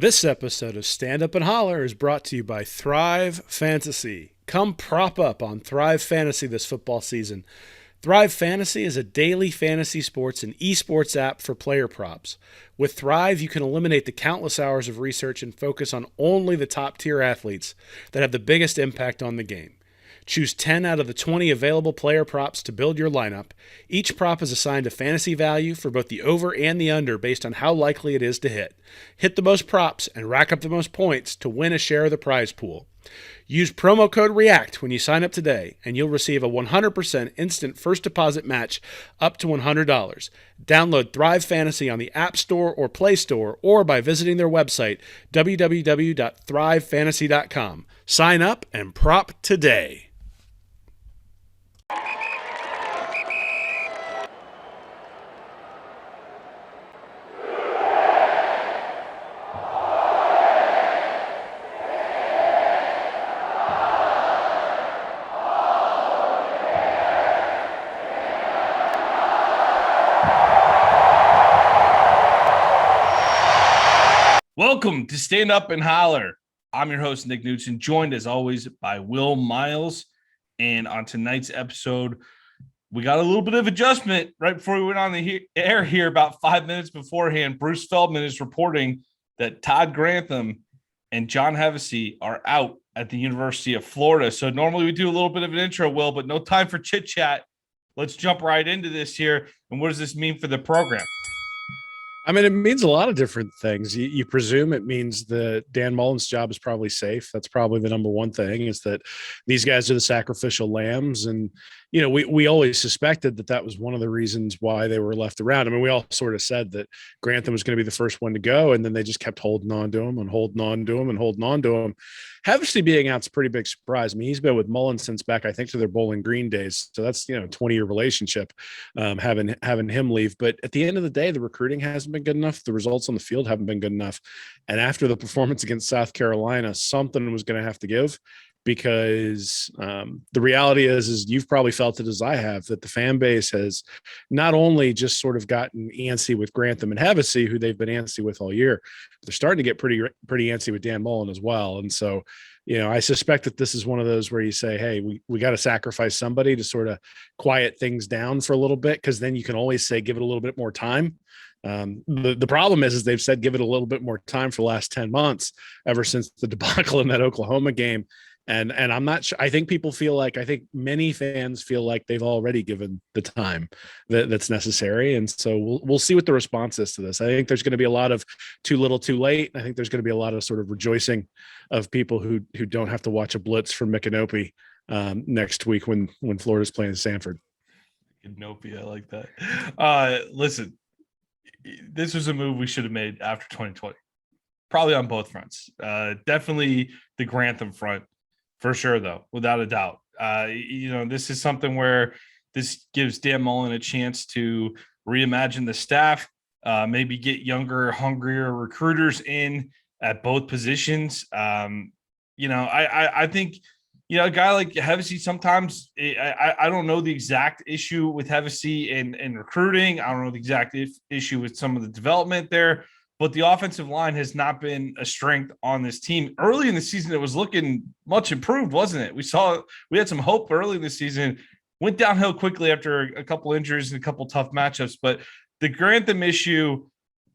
This episode of Stand Up and Holler is brought to you by Thrive Fantasy. Come prop up on Thrive Fantasy this football season. Thrive Fantasy is a daily fantasy sports and esports app for player props. With Thrive, you can eliminate the countless hours of research and focus on only the top tier athletes that have the biggest impact on the game. Choose 10 out of the 20 available player props to build your lineup. Each prop is assigned a fantasy value for both the over and the under based on how likely it is to hit. Hit the most props and rack up the most points to win a share of the prize pool. Use promo code REACT when you sign up today, and you'll receive a 100% instant first deposit match up to $100. Download Thrive Fantasy on the App Store or Play Store or by visiting their website, www.thrivefantasy.com. Sign up and prop today. Welcome to Stand Up and Holler. I'm your host, Nick Newton, joined as always by Will Miles. And on tonight's episode, we got a little bit of adjustment right before we went on the air here about 5 minutes beforehand. Bruce Feldman is reporting that Todd Grantham and John HEVESY are out at the University of Florida. So normally we do a little bit of an intro, Will, but no time for chit chat. Let's jump right into this here. And what does this mean for the program? I mean, it means a lot of different things. You presume it means that Dan Mullen's job is probably safe. That's probably the number one thing, is that these guys are the sacrificial lambs. And, you know, we always suspected that was one of the reasons why they were left around. I mean, we all sort of said that Grantham was going to be the first one to go, and then they just kept holding on to him and holding on to him and holding on to him. HEVESY being out's a pretty big surprise. I mean, he's been with Mullen since back, I think, to their Bowling Green days. So that's, 20-year relationship, having him leave. But at the end of the day, the recruiting hasn't been good enough. The results on the field haven't been good enough. And after the performance against South Carolina, something was going to have to give, because the reality is you've probably felt it as I have, that the fan base has not only just sort of gotten antsy with Grantham and HEVESY, who they've been antsy with all year, but they're starting to get pretty antsy with Dan Mullen as well. And so, I suspect that this is one of those where you say, hey, we got to sacrifice somebody to sort of quiet things down for a little bit, because then you can always say, give it a little bit more time. The problem is they've said, give it a little bit more time for the last 10 months, ever since the debacle in that Oklahoma game. And I'm not sure. I think many fans feel like they've already given the time that's necessary. And so we'll see what the response is to this. I think there's going to be a lot of too little, too late. I think there's going to be a lot of sort of rejoicing of people who don't have to watch a blitz from Micanopy next week when Florida's playing Sanford. Micanopy, I like that. Listen, this was a move we should have made after 2020, probably on both fronts. Definitely the Grantham front. For sure, though, without a doubt. This is something where this gives Dan Mullen a chance to reimagine the staff, maybe get younger, hungrier recruiters in at both positions. I think, a guy like HEVESY, sometimes I don't know the exact issue with HEVESY and recruiting. I don't know the exact issue with some of the development there. But the offensive line has not been a strength on this team. Early in the season, it was looking much improved, wasn't it? We had some hope early in the season, went downhill quickly after a couple injuries and a couple tough matchups. But the Grantham issue,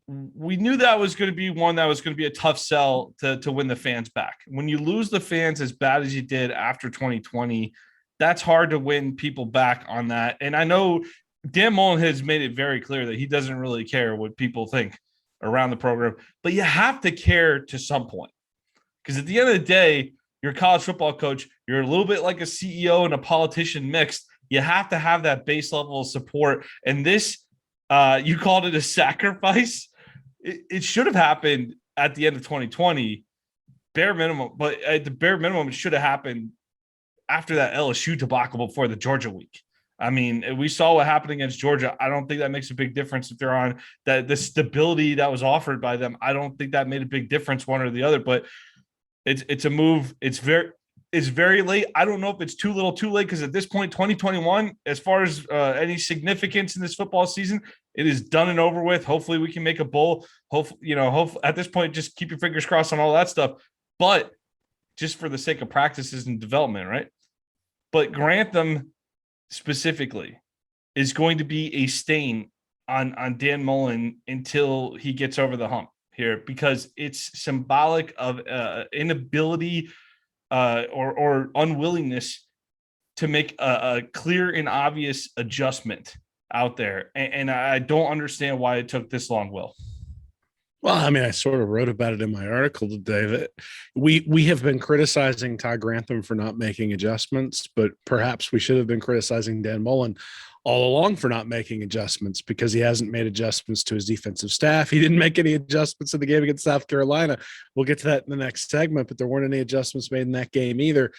we knew that was going to be one that was going to be a tough sell to win the fans back. When you lose the fans as bad as you did after 2020, that's hard to win people back on that. And I know Dan Mullen has made it very clear that he doesn't really care what people think around the program, but you have to care to some point, because at the end of the day, you're a college football coach. You're a little bit like a CEO and a politician mixed. You have to have that base level of support. And this, you called it a sacrifice. It should have happened at the end of 2020, bare minimum. But at the bare minimum, it should have happened after that LSU debacle before the Georgia week. I mean, we saw what happened against Georgia. I don't think that makes a big difference if they're on that. The stability that was offered by them, I don't think that made a big difference one or the other. But it's a move. It's very late. I don't know if it's too little, too late, because at this point, 2021, as far as any significance in this football season, It is done and over with. Hopefully we can make a bowl. Hopefully, at this point, just keep your fingers crossed on all that stuff. But just for the sake of practices and development, right? But Grantham specifically is going to be a stain on Dan Mullen until he gets over the hump here, because it's symbolic of inability or unwillingness to make a clear and obvious adjustment out there. And I don't understand why it took this long, Will. Well, I mean, I sort of wrote about it in my article today that we have been criticizing Todd Grantham for not making adjustments, but perhaps we should have been criticizing Dan Mullen all along for not making adjustments, because he hasn't made adjustments to his defensive staff. He didn't make any adjustments in the game against South Carolina. We'll get to that in the next segment, but there weren't any adjustments made in that game either.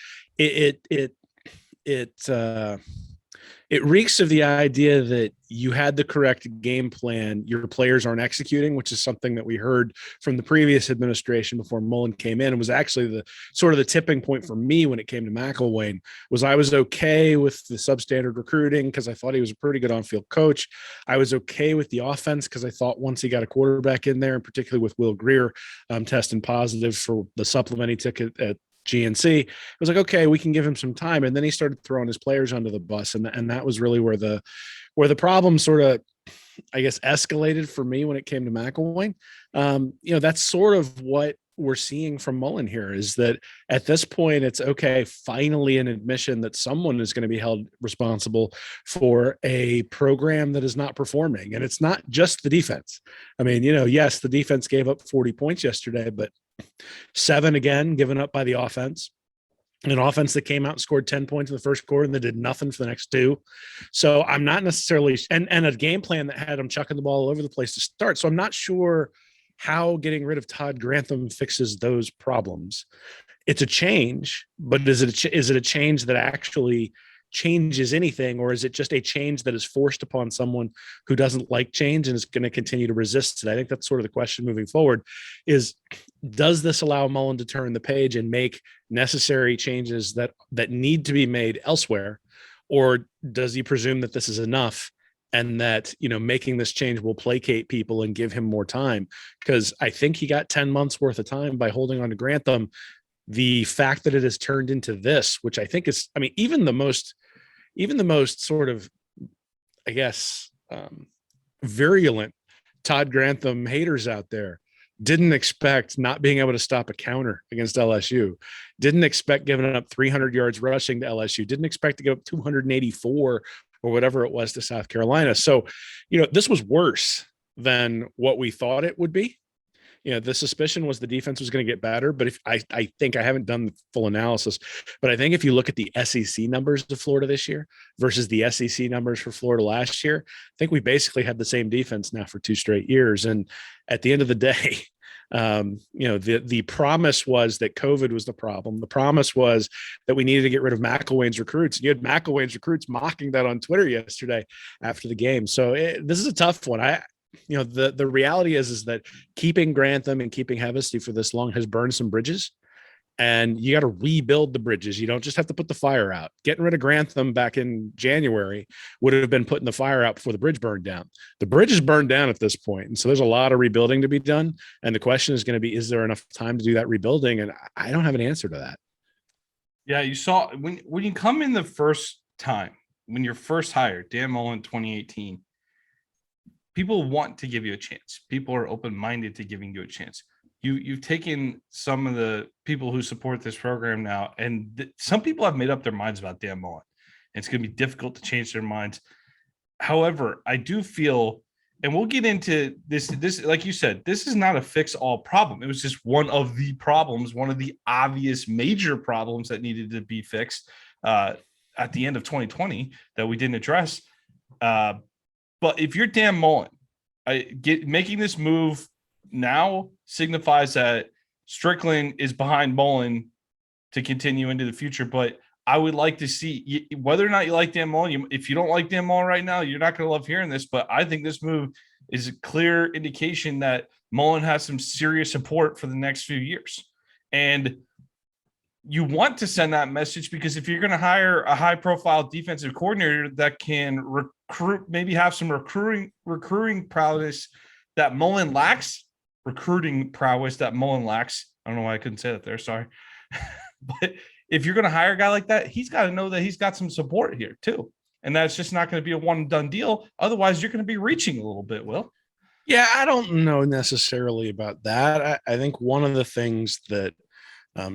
It reeks of the idea that you had the correct game plan, your players aren't executing, which is something that we heard from the previous administration before Mullen came in. It was actually the sort of the tipping point for me when it came to McElwain. Was I was okay with the substandard recruiting because I thought he was a pretty good on-field coach. I was okay with the offense because I thought once he got a quarterback in there, and particularly with Will Greer testing positive for the supplement he took at GNC, it was like, okay, we can give him some time. And then he started throwing his players under the bus. And that was really where the problem sort of, I guess, escalated for me when it came to McElwain. That's sort of what we're seeing from Mullen here, is that at this point, it's okay, finally an admission that someone is going to be held responsible for a program that is not performing. And it's not just the defense. I mean, yes, the defense gave up 40 points yesterday, but 7 again given up by the offense. An offense that came out and scored 10 points in the first quarter and then did nothing for the next 2. So I'm not necessarily, and a game plan that had them chucking the ball all over the place to start. So I'm not sure how getting rid of Todd Grantham fixes those problems. It's a change, but is it a change that actually changes anything, or is it just a change that is forced upon someone who doesn't like change and is going to continue to resist it? I think that's sort of the question moving forward is, does this allow Mullen to turn the page and make necessary changes that need to be made elsewhere? Or does he presume that this is enough and that, making this change will placate people and give him more time? Because I think he got 10 months worth of time by holding on to Grantham. The fact that it has turned into this, which I think is, I mean, even the most sort of, I guess, virulent Todd Grantham haters out there didn't expect not being able to stop a counter against LSU, didn't expect giving up 300 yards rushing to LSU, didn't expect to give up 284 or whatever it was to South Carolina. So, this was worse than what we thought it would be. The suspicion was the defense was going to get better, but if I think I haven't done the full analysis, but I think if you look at the SEC numbers of Florida this year versus the SEC numbers for Florida last year, I think we basically had the same defense now for 2 straight years. And at the end of the day, the promise was that COVID was the problem. The promise was that we needed to get rid of McElwain's recruits. And you had McElwain's recruits mocking that on Twitter yesterday after the game. So this is a tough one. The reality is that keeping Grantham and keeping HEVESY for this long has burned some bridges, and you got to rebuild the bridges. You don't just have to put the fire out. Getting rid of Grantham back in January would have been putting the fire out before the bridge burned down. The bridge is burned down at this point. And so there's a lot of rebuilding to be done. And the question is going to be, is there enough time to do that rebuilding? And I don't have an answer to that. Yeah. You saw when you come in the first time, when you're first hired, Dan Mullen, 2018, people want to give you a chance. People are open-minded to giving you a chance. You've taken some of the people who support this program now, and some people have made up their minds about Dan Mullen. It's going to be difficult to change their minds. However, I do feel, and we'll get into this, like you said, this is not a fix-all problem. It was just one of the problems, one of the obvious major problems that needed to be fixed at the end of 2020 that we didn't address. But if you're Dan Mullen, making this move now signifies that Strickland is behind Mullen to continue into the future. But I would like to see whether or not you like Dan Mullen. If you don't like Dan Mullen right now, you're not going to love hearing this. But I think this move is a clear indication that Mullen has some serious support for the next few years. And you want to send that message, because if you're going to hire a high-profile defensive coordinator that can maybe have some recruiting prowess that Mullen lacks. Recruiting prowess that Mullen lacks. I don't know why I couldn't say that there. Sorry. But if you're going to hire a guy like that, he's got to know that he's got some support here too. And that's just not going to be a one and done deal. Otherwise, you're going to be reaching a little bit, Will. Yeah, I don't know necessarily about that. I think one of the things that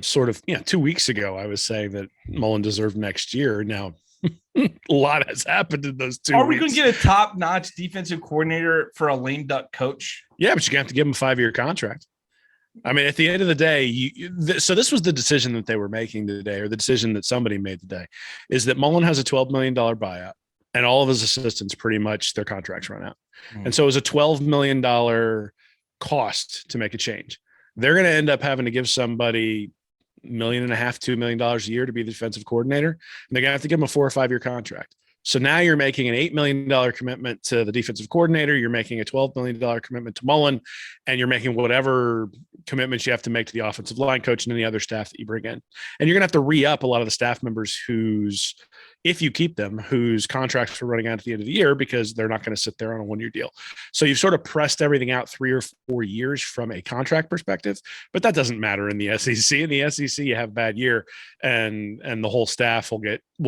sort of, 2 weeks ago, I was saying that Mullen deserved next year. Now, a lot has happened in those 2 weeks. Are we going to get a top-notch defensive coordinator for a lame duck coach? Yeah, but you have to give him a 5-year contract. I mean, at the end of the day, so this was the decision that they were making today, or the decision that somebody made today, is that Mullen has a $12 million buyout, and all of his assistants, pretty much their contracts run out. And so it was a $12 million cost to make a change. They're going to end up having to give somebody $1.5 million, $2 million a year to be the defensive coordinator. And they're going to have to give them a 4 or 5 year contract. So now you're making an $8 million commitment to the defensive coordinator. You're making a $12 million commitment to Mullen, and you're making whatever commitments you have to make to the offensive line coach and any other staff that you bring in. And you're going to have to re-up a lot of the staff members if you keep them, whose contracts are running out at the end of the year, because they're not going to sit there on a 1-year deal. So you've sort of pressed everything out 3 or 4 years from a contract perspective, but that doesn't matter in the SEC. In the SEC, you have a bad year and the whole staff will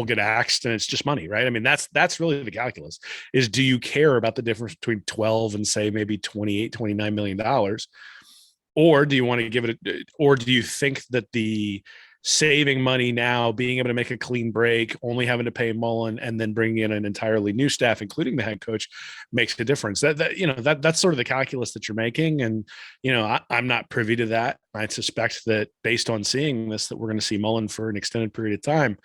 get axed, and it's just money, right? I mean, that's really the calculus, is do you care about the difference between 12 and say maybe 28, $29 million? Or do you want to give it, or do you think that the saving money now, being able to make a clean break, only having to pay Mullen, and then bringing in an entirely new staff, including the head coach, makes a difference? That's sort of the calculus that you're making. And, I'm not privy to that. I suspect that based on seeing this, that we're going to see Mullen for an extended period of time.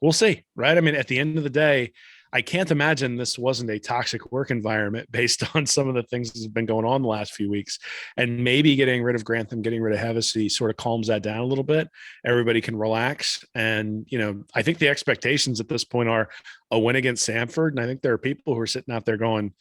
We'll see, right? I mean, at the end of the day, I can't imagine this wasn't a toxic work environment based on some of the things that have been going on the last few weeks. And maybe getting rid of Grantham, getting rid of HEVESY sort of calms that down a little bit. Everybody can relax. And, I think the expectations at this point are a win against Samford. And I think there are people who are sitting out there going,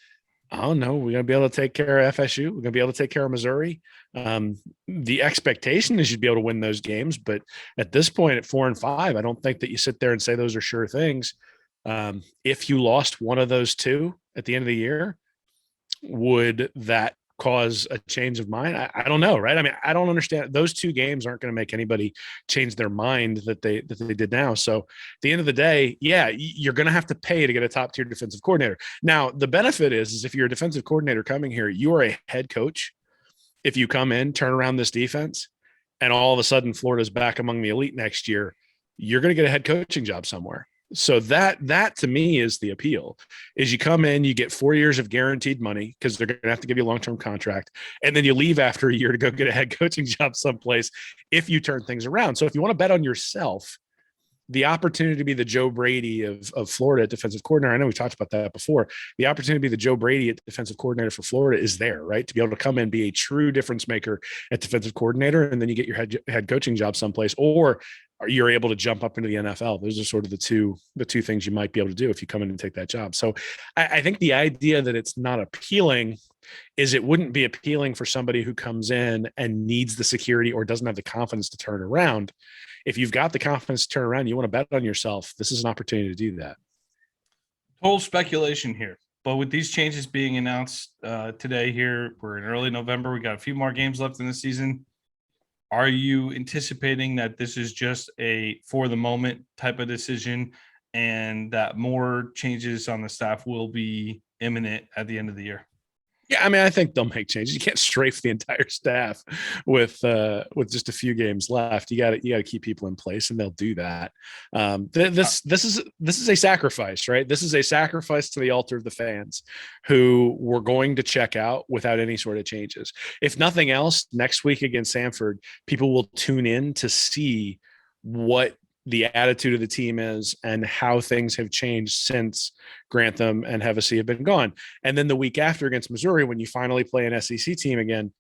oh no, we're going to be able to take care of FSU. We're going to be able to take care of Missouri. The expectation is you'd be able to win those games. But at this point, at 4-5, I don't think that you sit there and say those are sure things. If you lost one of those two at the end of the year, would that cause a change of mind? I don't know, right? I mean, I don't understand. Those 2 games aren't going to make anybody change their mind that they did now. So at the end of the day, yeah, you're going to have to pay to get a top tier defensive coordinator. Now, the benefit is if you're a defensive coordinator coming here, you are a head coach. If you come in, turn around this defense, and all of a sudden Florida's back among the elite next year, you're going to get a head coaching job somewhere. So that to me is the appeal, is you come in, you get 4 years of guaranteed money because they're going to have to give you a long-term contract. And then you leave after a year to go get a head coaching job someplace if you turn things around. So if you want to bet on yourself, the opportunity to be the Joe Brady of Florida at defensive coordinator, I know we talked about that before, the opportunity to be the Joe Brady at defensive coordinator for Florida is there, right? To be able to come in, be a true difference maker at defensive coordinator, and then you get your head coaching job someplace, or you're able to jump up into the NFL. Those are sort of the two things you might be able to do if you come in and take that job. So I think the idea that it's not appealing is it wouldn't be appealing for somebody who comes in and needs the security or doesn't have the confidence to turn around. If you've got the confidence to turn around, you want to bet on yourself, this is an opportunity to do that. Total speculation here, but with these changes being announced today here, we're in early November. We got a few more games left in the season. Are you anticipating that this is just a for the moment type of decision and that more changes on the staff will be imminent at the end of the year? Yeah, I mean, I think they'll make changes. You can't strafe the entire staff with just a few games left. You got to keep people in place, and they'll do that. This is a sacrifice, right? This is a sacrifice to the altar of the fans who were going to check out without any sort of changes. If nothing else, next week against Samford, people will tune in to see what the attitude of the team is and how things have changed since Grantham and HEVESY have been gone. And then the week after against Missouri, when you finally play an SEC team again,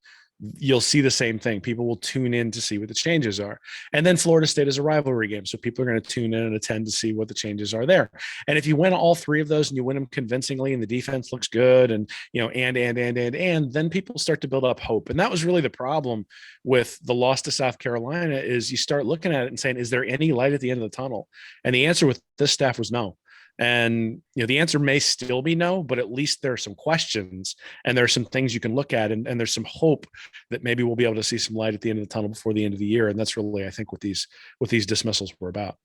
you'll see the same thing. People will tune in to see what the changes are. And then Florida State is a rivalry game. So people are going to tune in and attend to see what the changes are there. And if you win all 3 of those and you win them convincingly and the defense looks good and, and then people start to build up hope. And that was really the problem with the loss to South Carolina, is you start looking at it and saying, is there any light at the end of the tunnel? And the answer with this staff was no. And the answer may still be no, but at least there are some questions and there are some things you can look at, and there's some hope that maybe we'll be able to see some light at the end of the tunnel before the end of the year. And that's really, I think, what these dismissals were about.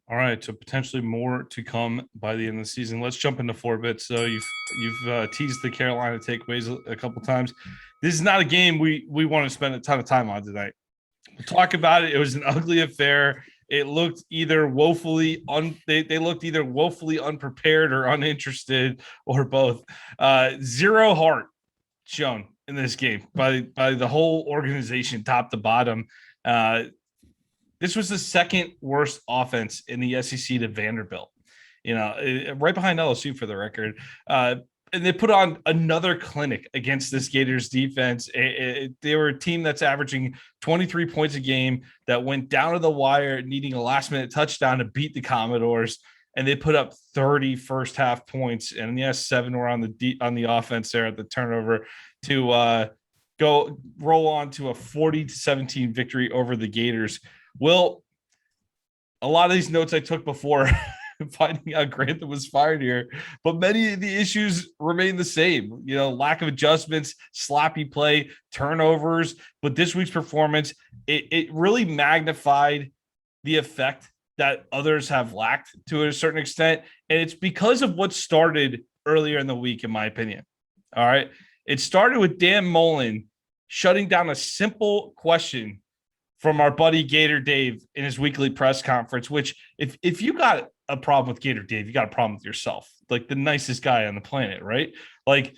All right, so potentially more to come by the end of the season. Let's jump into four bits. So you've teased the Carolina takeaways a couple times. This is not a game we want to spend a ton of time on tonight. We'll talk about it. It was an ugly affair. It looked either woefully they looked either woefully unprepared or uninterested, or both. Zero heart shown in this game by the whole organization, top to bottom. This was the second worst offense in the SEC to Vanderbilt, right behind LSU for the record. And they put on another clinic against this Gators defense. They were a team that's averaging 23 points a game, that went down to the wire, needing a last-minute touchdown to beat the Commodores, and they put up 30 first-half points. And yes, 7 were on the offense there at the turnover to go roll on to a 40-17 victory over the Gators. Will, a lot of these notes I took before finding out Grantham was fired here, but many of the issues remain the same. Lack of adjustments, sloppy play, turnovers. But this week's performance, it really magnified the effect that others have lacked to a certain extent. And it's because of what started earlier in the week, in my opinion. All right. It started with Dan Mullen shutting down a simple question from our buddy Gator Dave in his weekly press conference, which if you got a problem with Gator Dave, you got a problem with yourself, like the nicest guy on the planet, right? Like,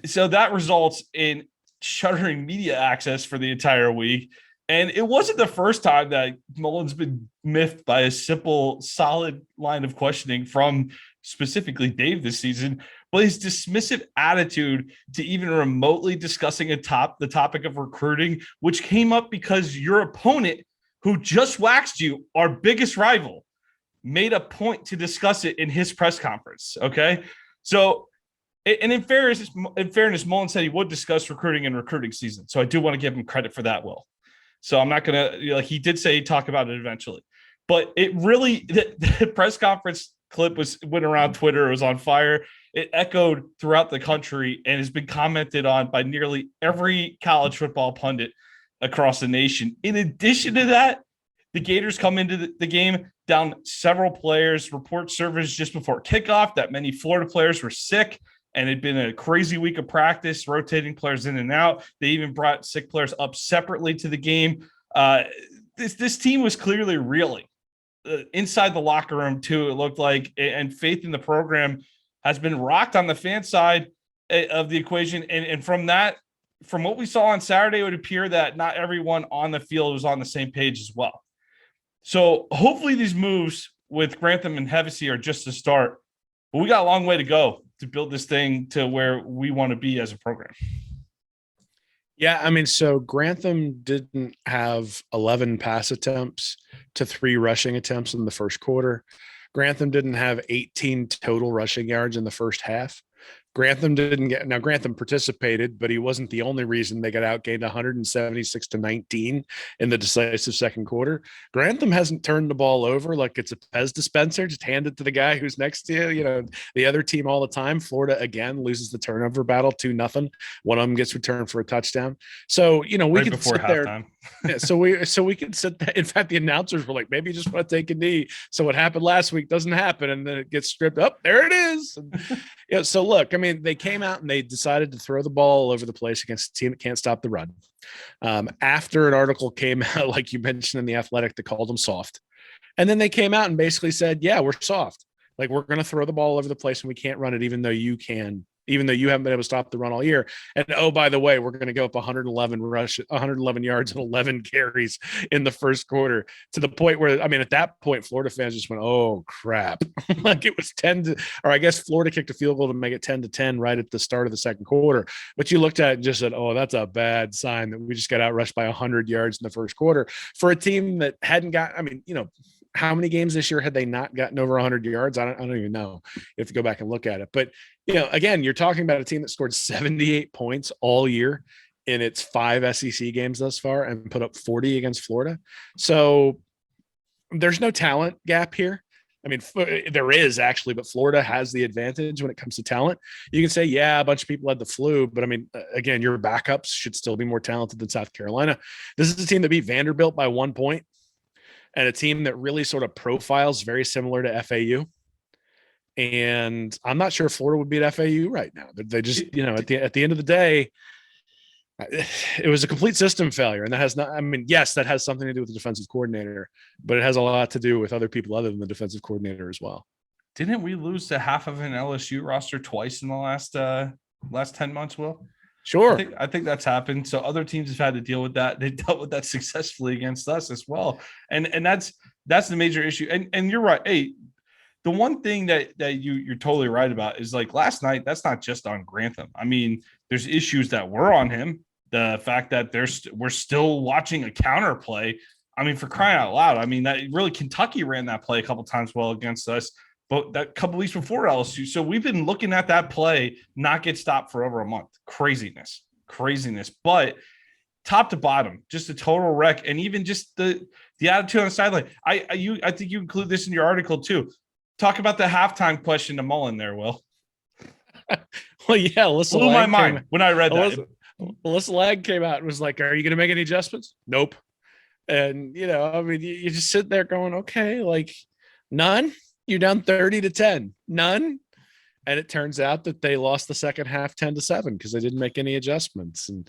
so that results in shuttering media access for the entire week. And it wasn't the first time that Mullen's been miffed by a simple, solid line of questioning from specifically Dave this season, but his dismissive attitude to even remotely discussing the topic of recruiting, which came up because your opponent, who just waxed you, our biggest rival, made a point to discuss it in his press conference. Okay. So, and in fairness, Mullen said he would discuss recruiting in recruiting season. So I do want to give him credit for that, Will. So I'm not going to, he did say he'd talk about it eventually, but it really, the press conference clip went around Twitter. It was on fire. It echoed throughout the country and has been commented on by nearly every college football pundit across the nation. In addition to that, the Gators come into the game down several players. Report surfaced just before kickoff that many Florida players were sick, and it'd been a crazy week of practice, rotating players in and out. They even brought sick players up separately to the game. This team was clearly reeling. Inside the locker room, too, it looked like, and faith in the program has been rocked on the fan side of the equation. And from what we saw on Saturday, it would appear that not everyone on the field was on the same page as well. So hopefully these moves with Grantham and HEVESY are just a start, but we got a long way to go to build this thing to where we want to be as a program. Yeah, I mean, so Grantham didn't have 11 pass attempts to 3 rushing attempts in the first quarter. Grantham didn't have 18 total rushing yards in the first half. Grantham participated, but he wasn't the only reason they got outgained 176-19 in the decisive second quarter. Grantham hasn't turned the ball over like it's a Pez dispenser, just hand it to the guy who's next to you, the other team all the time. Florida again loses the turnover battle 2-0. One of them gets returned for a touchdown. So, we right can before sit halftime. there. So we can sit there. In fact, the announcers were like, maybe you just want to take a knee. So what happened last week doesn't happen. And then it gets stripped up. There it is. And, so look, I mean, they came out and they decided to throw the ball all over the place against a team that can't stop the run. After an article came out, like you mentioned in The Athletic, that called them soft. And then they came out and basically said, yeah, we're soft. Like, we're going to throw the ball all over the place and we can't run it, even though you haven't been able to stop the run all year. And oh, by the way, we're going to go up 111 yards and 11 carries in the first quarter, to the point where, I mean, at that point, Florida fans just went, oh crap. Like, it was 10 or I guess Florida kicked a field goal to make it 10-10 right at the start of the second quarter. But you looked at it and just said, oh, that's a bad sign that we just got outrushed by 100 yards in the first quarter for a team that hadn't got, I mean, how many games this year had they not gotten over 100 yards? I don't even know. You have to go back and look at it. But, again, you're talking about a team that scored 78 points all year in its 5 SEC games thus far and put up 40 against Florida. So there's no talent gap here. I mean, there is actually, but Florida has the advantage when it comes to talent. You can say, yeah, a bunch of people had the flu, but I mean, again, your backups should still be more talented than South Carolina. This is a team that beat Vanderbilt by 1 point, and a team that really sort of profiles very similar to FAU. And I'm not sure Florida would beat FAU right now. They just, at the end of the day, it was a complete system failure. And that has not, I mean, yes, that has something to do with the defensive coordinator, but it has a lot to do with other people other than the defensive coordinator as well. Didn't we lose to half of an LSU roster twice in the last 10 months, Will? Sure. I think that's happened. So other teams have had to deal with that. They dealt with that successfully against us as well. And that's the major issue. And you're right. Hey, the one thing that you're totally right about is like last night, that's not just on Grantham. I mean, there's issues that were on him. The fact that we're still watching a counterplay. I mean, for crying out loud. I mean, that really Kentucky ran that play a couple times well against us, but that couple weeks before LSU. So we've been looking at that play not get stopped for over a month. Craziness. But top to bottom, just a total wreck. And even just the attitude on the sideline. I think you include this in your article too. Talk about the halftime question to Mullen there, Will. Well, yeah, Alyssa blew my mind when I read that. Alyssa Lag came out and was like, "Are you going to make any adjustments?" Nope. And I mean, you just sit there going, "Okay, like none." You're down 30-10, none. And it turns out that they lost the second half 10-7 because they didn't make any adjustments. And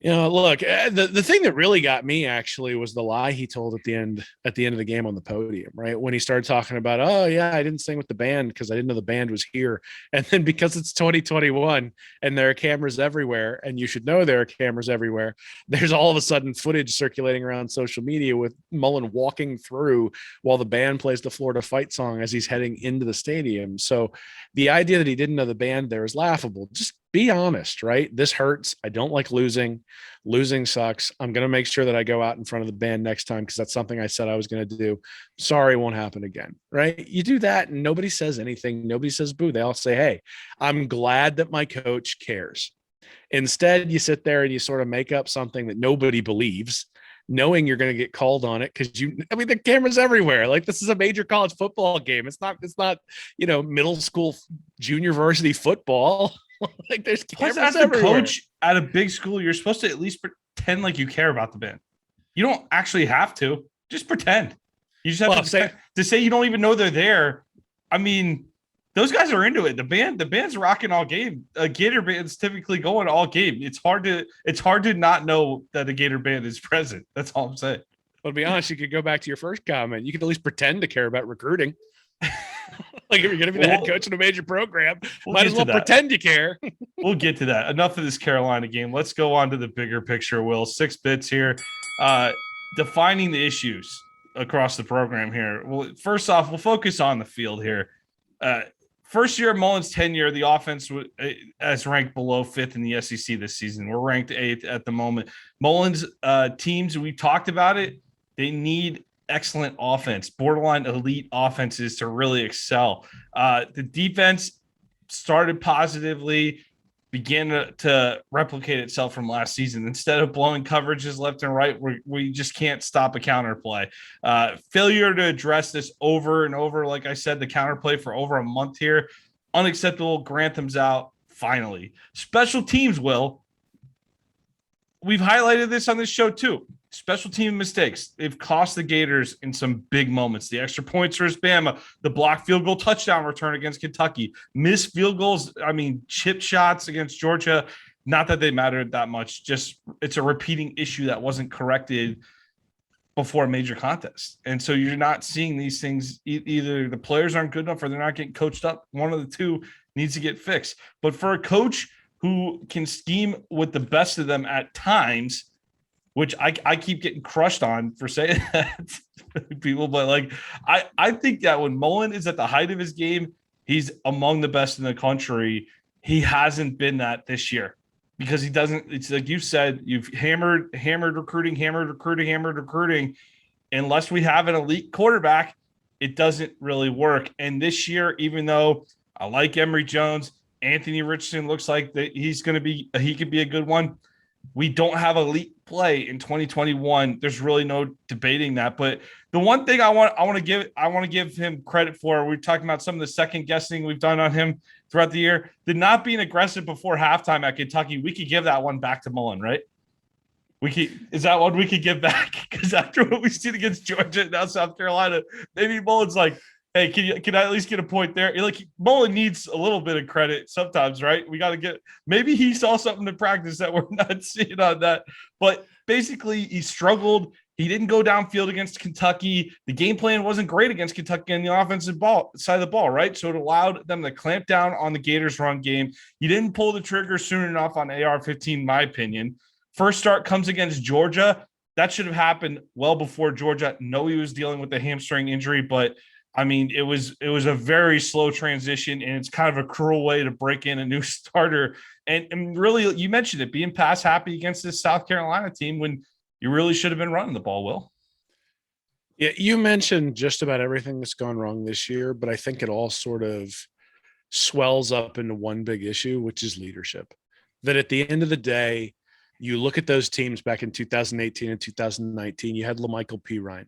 look, the thing that really got me actually was the lie he told at the end of the game on the podium, right? When he started talking about, oh yeah, I didn't sing with the band because I didn't know the band was here. And then because it's 2021 and there are cameras everywhere, and you should know there are cameras everywhere, there's all of a sudden footage circulating around social media with Mullen walking through while the band plays the Florida fight song as he's heading into the stadium. So the idea that he didn't know the band there is laughable. Just be honest, right? This hurts. I don't like losing. Losing sucks. I'm going to make sure that I go out in front of the band next time because that's something I said I was going to do. Sorry, it won't happen again, right? You do that and nobody says anything. Nobody says boo. They all say, hey, I'm glad that my coach cares. Instead, you sit there and you sort of make up something that nobody believes, knowing you're going to get called on it because the camera's everywhere. Like, this is a major college football game. It's not middle school, junior varsity football. Like, there's cameras as everywhere. A coach at a big school, you're supposed to at least pretend like you care about the band. You don't actually have to. Just pretend. You just have to say you don't even know they're there. I mean, those guys are into it. The band's rocking all game. A Gator band's typically going all game. It's hard to not know that a Gator band is present. That's all I'm saying. Well, to be honest, you could go back to your first comment. You could at least pretend to care about recruiting. Like, if you're going to be the head coach in a major program, might as well pretend you care. We'll get to that. Enough of this Carolina game. Let's go on to the bigger picture, Will. 6 bits here. Defining the issues across the program here. Well, first off, we'll focus on the field here. First year of Mullen's tenure, the offense has ranked below 5th in the SEC this season. We're ranked 8th at the moment. Mullen's teams, we talked about it, they need excellent offense, borderline elite offenses to really excel. The defense started positively, began to replicate itself from last season. Instead of blowing coverages left and right, we just can't stop a counterplay. Failure to address this over and over, like I said, the counterplay for over a month here. Unacceptable. Grantham's out, finally. Special teams, Will. We've highlighted this on this show too. Special team mistakes. They've cost the Gators in some big moments. The extra points versus Bama, the block field goal touchdown return against Kentucky, missed field goals. I mean, chip shots against Georgia. Not that they mattered that much. Just it's a repeating issue that wasn't corrected before a major contest. And so you're not seeing these things. Either the players aren't good enough or they're not getting coached up. One of the two needs to get fixed. But for a coach who can scheme with the best of them at times, which I keep getting crushed on for saying that people, but like, I think that when Mullen is at the height of his game, he's among the best in the country. He hasn't been that this year because he doesn't. It's like you said, you've hammered recruiting. Unless we have an elite quarterback, it doesn't really work. And this year, even though I like Emory Jones, Anthony Richardson looks like that he could be a good one. We don't have elite play in 2021. There's really no debating that. But the one thing I want to give him credit for, we're talking about some of the second guessing we've done on him throughout the year, the not being aggressive before halftime at Kentucky. We could give that one back to Mullen, right? Is that one we could give back? Because after what we've seen against Georgia and now South Carolina, maybe Mullen's like, hey, can I at least get a point there? Like, Mullen needs a little bit of credit sometimes, right? We got to get, maybe he saw something in practice that we're not seeing on that. But basically, he struggled. He didn't go downfield against Kentucky. The game plan wasn't great against Kentucky on the offensive side of the ball, right? So it allowed them to clamp down on the Gators' run game. You didn't pull the trigger soon enough on AR-15, in my opinion. First start comes against Georgia. That should have happened well before Georgia. No, he was dealing with a hamstring injury, but I mean, it was a very slow transition, and it's kind of a cruel way to break in a new starter. And really, you mentioned it, being pass happy against this South Carolina team when you really should have been running the ball, Will. Yeah, you mentioned just about everything that's gone wrong this year, but I think it all sort of swells up into one big issue, which is leadership. That at the end of the day, you look at those teams back in 2018 and 2019, you had LaMichael Pirine,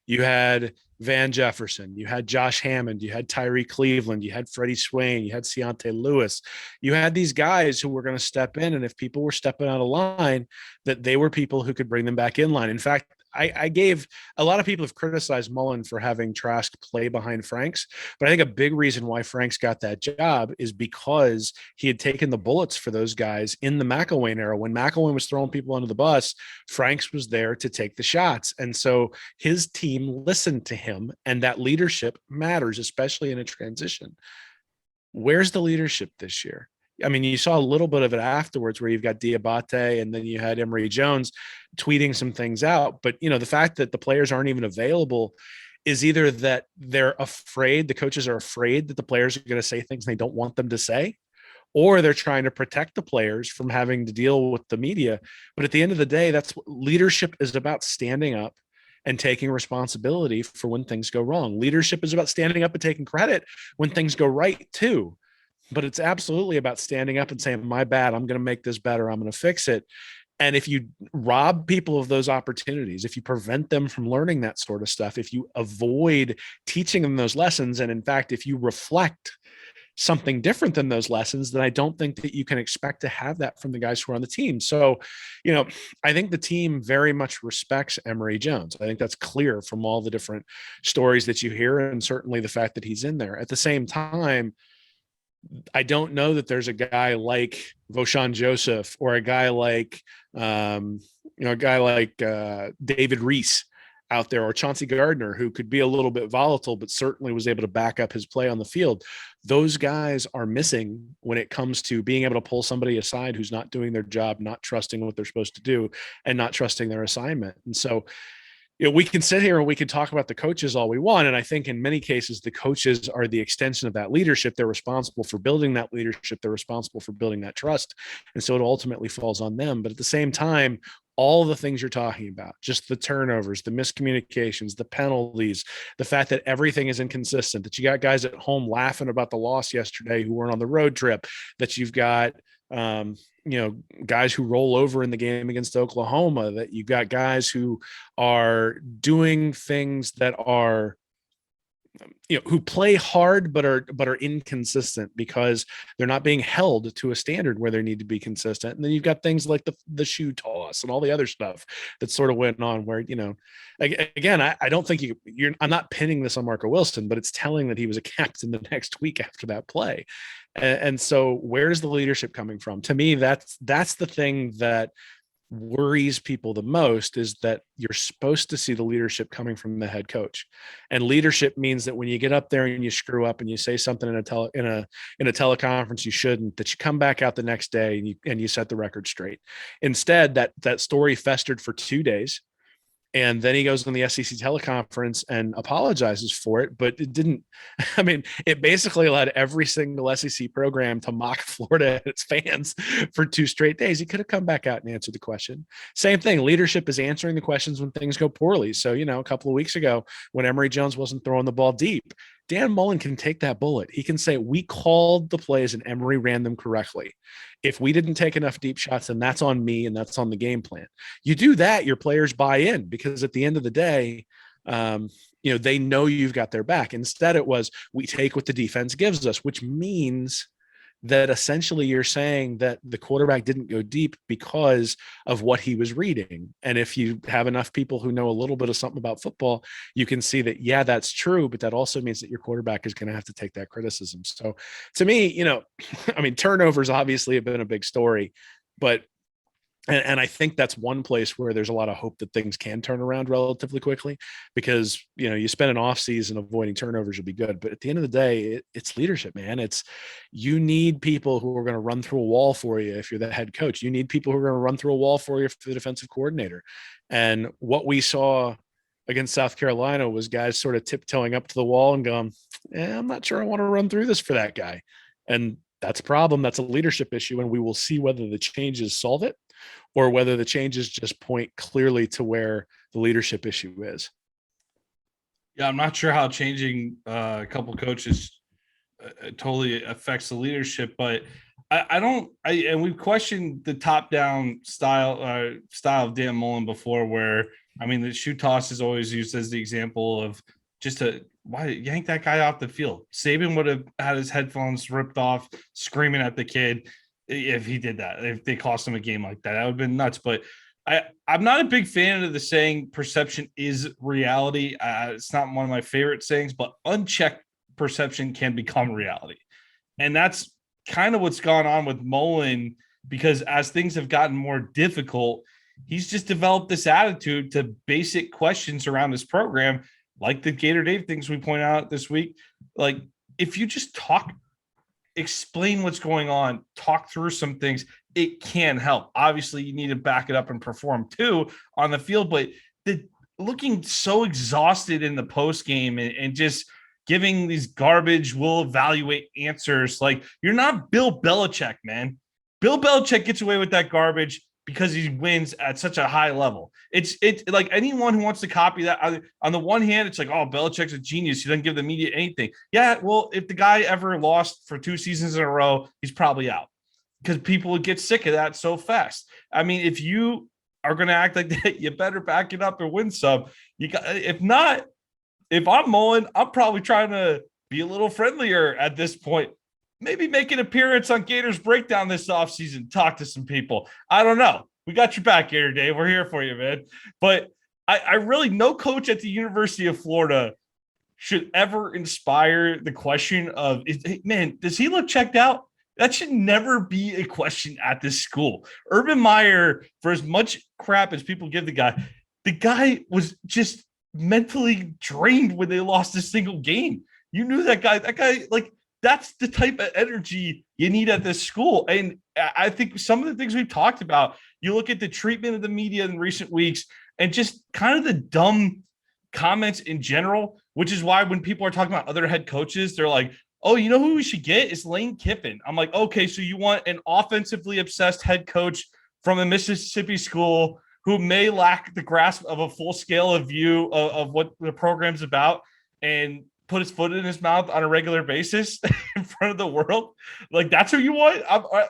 you had Van Jefferson, you had Josh Hammond, you had Tyree Cleveland, you had Freddie Swain, you had Keontae Lewis. You had these guys who were going to step in, and if people were stepping out of line, that they were people who could bring them back in line. In fact, I gave a lot of people have criticized Mullen for having Trask play behind Franks, but I think a big reason why Franks got that job is because he had taken the bullets for those guys in the McElwain era. When McElwain was throwing people under the bus, Franks was there to take the shots. And so his team listened to him, and that leadership matters, especially in a transition. Where's the leadership this year? I mean, you saw a little bit of it afterwards where you've got Diabate and then you had Emory Jones tweeting some things out. But, the fact that the players aren't even available is either that they're afraid, the coaches are afraid that the players are going to say things they don't want them to say, or they're trying to protect the players from having to deal with the media. But at the end of the day, that's what leadership is about, standing up and taking responsibility for when things go wrong. Leadership is about standing up and taking credit when things go right too. But it's absolutely about standing up and saying, my bad, I'm going to make this better, I'm going to fix it. And if you rob people of those opportunities, if you prevent them from learning that sort of stuff, if you avoid teaching them those lessons, and in fact, if you reflect something different than those lessons, then I don't think that you can expect to have that from the guys who are on the team. So, I think the team very much respects Emory Jones. I think that's clear from all the different stories that you hear, and certainly the fact that he's in there. At the same time, I don't know that there's a guy like Voshan Joseph or a guy like, David Reese out there, or Chauncey Gardner, who could be a little bit volatile, but certainly was able to back up his play on the field. Those guys are missing when it comes to being able to pull somebody aside who's not doing their job, not trusting what they're supposed to do, and not trusting their assignment. And so, we can sit here and we can talk about the coaches all we want. And I think in many cases, the coaches are the extension of that leadership. They're responsible for building that leadership. They're responsible for building that trust. And so it ultimately falls on them. But at the same time, all the things you're talking about, just the turnovers, the miscommunications, the penalties, the fact that everything is inconsistent, that you got guys at home laughing about the loss yesterday who weren't on the road trip, that you've got, guys who roll over in the game against Oklahoma, that you got guys who are doing things that are, who play hard but are inconsistent because they're not being held to a standard where they need to be consistent. And then you've got things like the shoe toss and all the other stuff that sort of went on where, again, I don't think I'm not pinning this on Marco Wilson, but it's telling that he was a captain the next week after that play. And so where's the leadership coming from? To me, that's the thing that worries people the most, is that you're supposed to see the leadership coming from the head coach. And leadership means that when you get up there and you screw up and you say something in a teleconference you shouldn't, that you come back out the next day and you set the record straight. Instead, that story festered for 2 days. And then he goes on the SEC teleconference and apologizes for it. But it didn't, it basically allowed every single SEC program to mock Florida and its fans for 2 straight days. He could have come back out and answered the question. Same thing. Leadership is answering the questions when things go poorly. So, a couple of weeks ago when Emory Jones wasn't throwing the ball deep, Dan Mullen can take that bullet. He can say, we called the plays and Emery ran them correctly. If we didn't take enough deep shots, then that's on me and that's on the game plan. You do that, your players buy in, because at the end of the day, they know you've got their back. Instead, it was, we take what the defense gives us, which means that essentially you're saying that the quarterback didn't go deep because of what he was reading. And if you have enough people who know a little bit of something about football, you can see that, yeah, that's true, but that also means that your quarterback is going to have to take that criticism. So to me, I mean, turnovers obviously have been a big story, but and I think that's one place where there's a lot of hope that things can turn around relatively quickly, because, you spend an off season avoiding turnovers would be good. But at the end of the day, it's leadership, man. You need people who are going to run through a wall for you. If you're the head coach, you need people who are going to run through a wall for you if you're the defensive coordinator. And what we saw against South Carolina was guys sort of tiptoeing up to the wall and going, I'm not sure I want to run through this for that guy. And that's a problem. That's a leadership issue. And we will see whether the changes solve it or whether the changes just point clearly to where the leadership issue is. Yeah, I'm not sure how changing a couple coaches totally affects the leadership, but and we've questioned the top-down style of Dan Mullen before, where, I mean, the shoe toss is always used as the example of just why yank that guy off the field. Saban would have had his headphones ripped off, screaming at the kid if he did that. If they cost him a game like that, that would have been nuts. But I'm not a big fan of the saying perception is reality. It's not one of my favorite sayings, but unchecked perception can become reality. And that's kind of what's gone on with Mullen, because as things have gotten more difficult, he's just developed this attitude to basic questions around his program, like the Gator Dave things we point out this week. Like, if you just explain what's going on, talk through some things, it can help. Obviously, you need to back it up and perform too on the field, but looking so exhausted in the post game and just giving these garbage, we'll evaluate answers. Like, you're not Bill Belichick, man. Bill Belichick gets away with that garbage because he wins at such a high level. It's like, anyone who wants to copy that, on the one hand, it's like, oh, Belichick's a genius. He doesn't give the media anything. Yeah, well, if the guy ever lost for 2 seasons in a row, he's probably out, because people would get sick of that so fast. I mean, if you are going to act like that, you better back it up and win some. If not, if I'm Mullen, I'm probably trying to be a little friendlier at this point. Maybe make an appearance on Gators Breakdown this offseason. Talk to some people. I don't know. We got your back, Gator Dave. We're here for you, man. But I really, no coach at the University of Florida should ever inspire the question of, man, does he look checked out? That should never be a question at this school. Urban Meyer, for as much crap as people give the guy was just mentally drained when they lost a single game. You knew that guy, like, that's the type of energy you need at this school. And I think some of the things we've talked about, you look at the treatment of the media in recent weeks and just kind of the dumb comments in general, which is why when people are talking about other head coaches, they're like, oh, you know who we should get? Is Lane Kiffin. I'm like, okay, so you want an offensively obsessed head coach from a Mississippi school who may lack the grasp of a full scale of view of what the program's about, and put his foot in his mouth on a regular basis in front of the world? Like, that's who you want?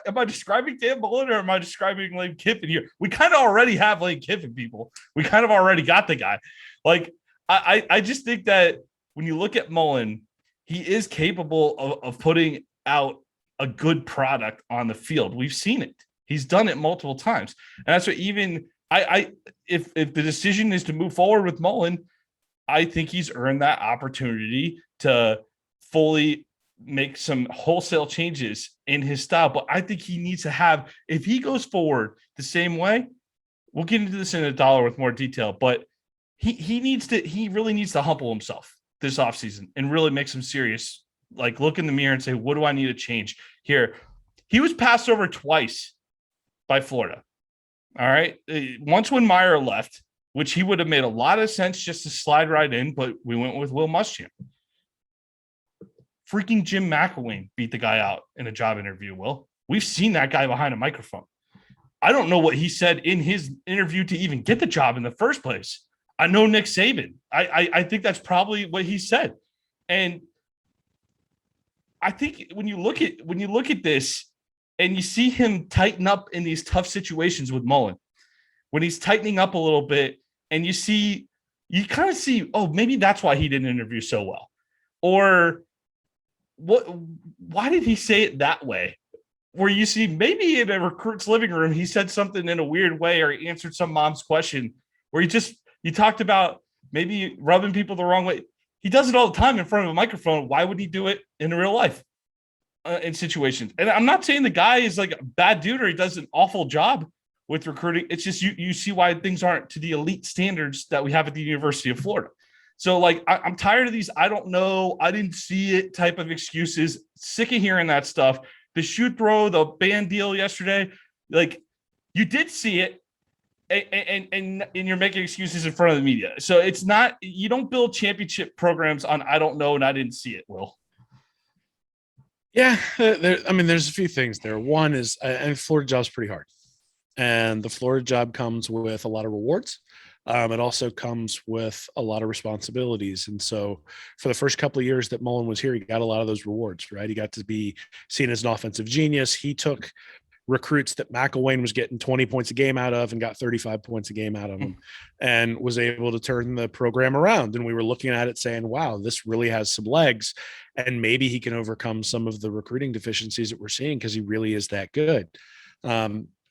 Am I describing Dan Mullen, or am I describing Lane Kiffin here? We kind of already have Lane Kiffin, people. We kind of already got the guy. Like, I just think that when you look at Mullen, he is capable of putting out a good product on the field. We've seen it. He's done it multiple times. And that's what, even if the decision is to move forward with Mullen, I think he's earned that opportunity to fully make some wholesale changes in his style. But I think he needs to have, if he goes forward the same way, we'll get into this in a dollar with more detail, but he really needs to humble himself this offseason and really make some serious, like, look in the mirror and say, what do I need to change here? He was passed over twice by Florida. All right. Once when Meyer left, which he would have made a lot of sense just to slide right in, but we went with Will Muschamp. Freaking Jim McElwain beat the guy out in a job interview, Will. We've seen that guy behind a microphone. I don't know what he said in his interview to even get the job in the first place. I know Nick Saban. I think that's probably what he said. And I think when you look at this and you see him tighten up in these tough situations with Mullen, when he's tightening up a little bit, and you kind of see, oh, maybe that's why he didn't interview so well, or what? Why did he say it that way? Where you see maybe in a recruit's living room, he said something in a weird way, or he answered some mom's question, where you talked about maybe rubbing people the wrong way. He does it all the time in front of a microphone. Why would he do it in real life in situations? And I'm not saying the guy is like a bad dude or he does an awful job with recruiting. It's just you see why things aren't to the elite standards that we have at the University of Florida. So like I'm tired of these I don't know, I didn't see it type of excuses. Sick of hearing that stuff. The shoot throw, the band deal yesterday, like you did see it. And you're making excuses in front of the media. So it's not, you don't build championship programs on I don't know and I didn't see it, Will. Yeah, there's a few things there. One is, and Florida job's pretty hard, and the Florida job comes with a lot of rewards. It also comes with a lot of responsibilities. And so for the first couple of years that Mullen was here, he got a lot of those rewards, right? He got to be seen as an offensive genius. He took recruits that McElwain was getting 20 points a game out of and got 35 points a game out of them and was able to turn the program around. And we were looking at it saying, wow, this really has some legs, and maybe he can overcome some of the recruiting deficiencies that we're seeing because he really is that good.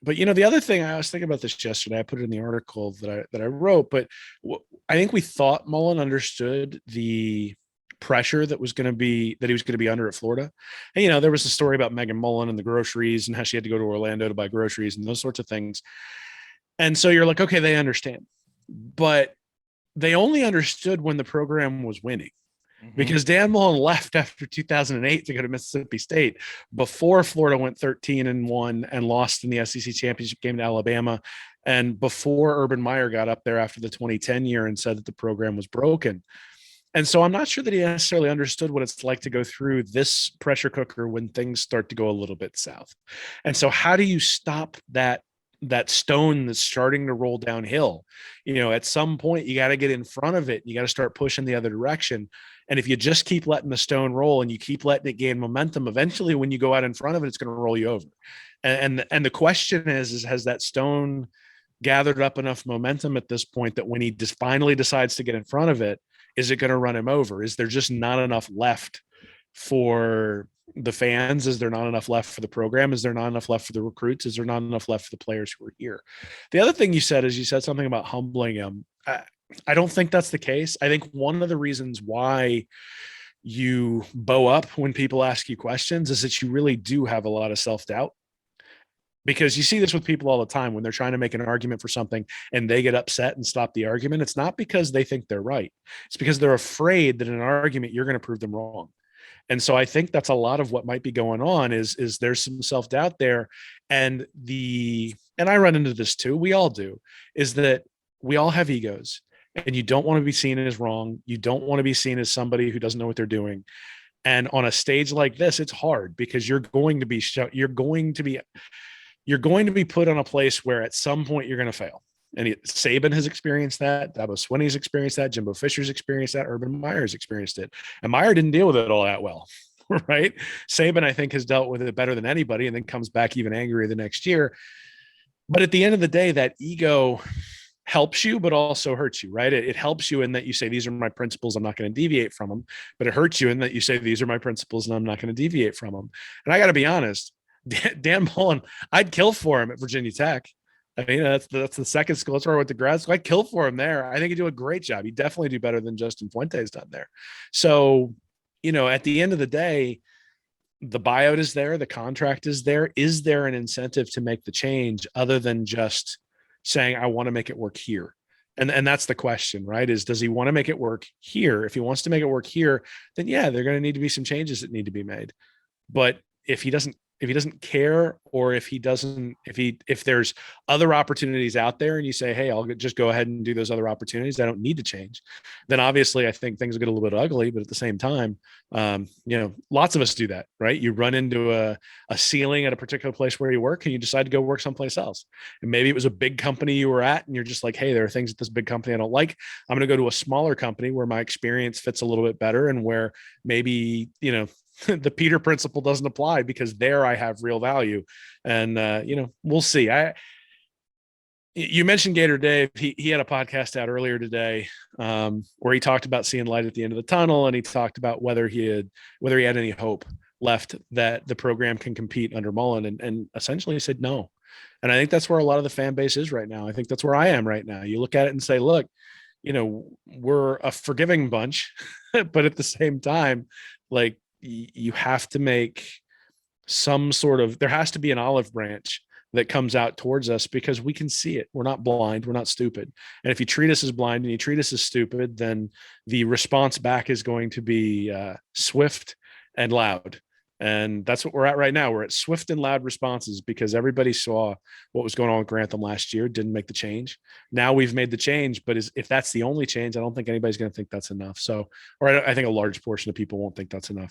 But the other thing, I was thinking about this yesterday, I put it in the article that I wrote, but I think we thought Mullen understood the pressure that he was going to be under at Florida. And there was a story about Megan Mullen and the groceries and how she had to go to Orlando to buy groceries and those sorts of things. And so you're like, okay, they understand, but they only understood when the program was winning. Because Dan Mullen left after 2008 to go to Mississippi State before Florida went 13-1 and lost in the SEC championship game to Alabama, and before Urban Meyer got up there after the 2010 year and said that the program was broken. And so I'm not sure that he necessarily understood what it's like to go through this pressure cooker when things start to go a little bit south. And so how do you stop that stone that's starting to roll downhill? At some point you got to get in front of it. You got to start pushing the other direction. And if you just keep letting the stone roll and you keep letting it gain momentum, eventually when you go out in front of it, it's going to roll you over. And the question is has that stone gathered up enough momentum at this point that when he just finally decides to get in front of it, is it going to run him over? Is there just not enough left for the fans? Is there not enough left for the program? Is there not enough left for the recruits? Is there not enough left for the players who are here? The other thing you said is you said something about humbling him. I don't think that's the case. I think one of the reasons why you bow up when people ask you questions is that you really do have a lot of self-doubt. Because you see this with people all the time when they're trying to make an argument for something and they get upset and stop the argument. It's not because they think they're right. It's because they're afraid that in an argument, you're going to prove them wrong. And so I think that's a lot of what might be going on is there's some self-doubt there. And I run into this too. We all do, is that we all have egos and you don't want to be seen as wrong. You don't want to be seen as somebody who doesn't know what they're doing. And on a stage like this, it's hard because you're going to be put on a place where at some point you're going to fail. And Saban has experienced that. Dabo Swinney's experienced that. Jimbo Fisher's experienced that. Urban Meyer's experienced it. And Meyer didn't deal with it all that well, right? Saban, I think, has dealt with it better than anybody and then comes back even angrier the next year. But at the end of the day, that ego helps you, but also hurts you, right? It helps you in that you say, these are my principles, I'm not going to deviate from them. But it hurts you in that you say, these are my principles and I'm not going to deviate from them. And I got to be honest, Dan Mullen, I'd kill for him at Virginia Tech. I mean, that's the second school. That's where I went to grad school. I'd kill for him there. I think he'd do a great job. He'd definitely do better than Justin Fuente's done there. So, at the end of the day, the buyout is there. The contract is there. Is there an incentive to make the change other than just saying, I want to make it work here? And that's the question, right? Does he want to make it work here? If he wants to make it work here, then yeah, there are going to need to be some changes that need to be made. But if he doesn't care, or if there's other opportunities out there and you say, hey, I'll just go ahead and do those other opportunities, I don't need to change, then obviously I think things get a little bit ugly. But at the same time, lots of us do that, right? You run into a ceiling at a particular place where you work and you decide to go work someplace else. And maybe it was a big company you were at and you're just like, hey, there are things at this big company I don't like. I'm going to go to a smaller company where my experience fits a little bit better and where maybe, the Peter principle doesn't apply because there I have real value. And, we'll see. You mentioned Gator Dave. He had a podcast out earlier today where he talked about seeing light at the end of the tunnel, and he talked about whether he had any hope left that the program can compete under Mullen, and essentially he said no. And I think that's where a lot of the fan base is right now. I think that's where I am right now. You look at it and say, look, we're a forgiving bunch, but at the same time, like you have to make there has to be an olive branch that comes out towards us because we can see it. We're not blind. We're not stupid. And if you treat us as blind and you treat us as stupid, then the response back is going to be swift and loud. And that's what we're at right now. We're at swift and loud responses because everybody saw what was going on with Grantham last year, didn't make the change. Now we've made the change, but if that's the only change, I don't think anybody's going to think that's enough. I think a large portion of people won't think that's enough.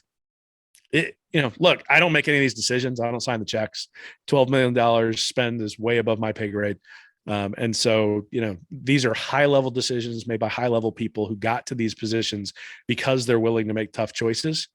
Look, I don't make any of these decisions. I don't sign the checks. $12 million spend is way above my pay grade. And so, these are high level decisions made by high level people who got to these positions because they're willing to make tough choices.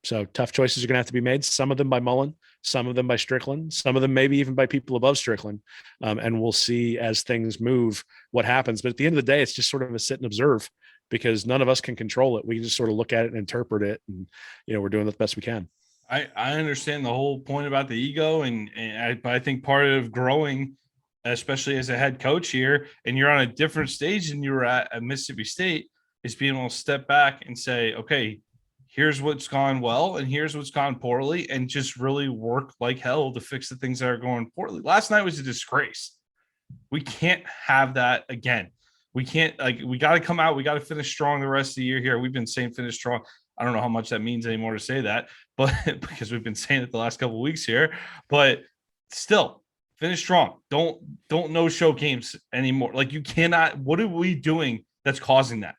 So tough choices are going to have to be made. Some of them by Mullen, some of them by Strickland, some of them maybe even by people above Strickland. And we'll see as things move what happens. But at the end of the day, it's just sort of a sit and observe because none of us can control it. We can just sort of look at it and interpret it. And, we're doing the best we can. I understand the whole point about the ego. But I think part of growing, especially as a head coach here, and you're on a different stage than you were at Mississippi State, is being able to step back and say, okay, here's what's gone well and here's what's gone poorly, and just really work like hell to fix the things that are going poorly. Last night was a disgrace. We can't have that again. We can't, we got to come out. We got to finish strong the rest of the year here. We've been saying finish strong. I don't know how much that means anymore to say that, but because we've been saying it the last couple of weeks here, but still finish strong. Don't no show games anymore. Like you cannot, what are we doing that's causing that?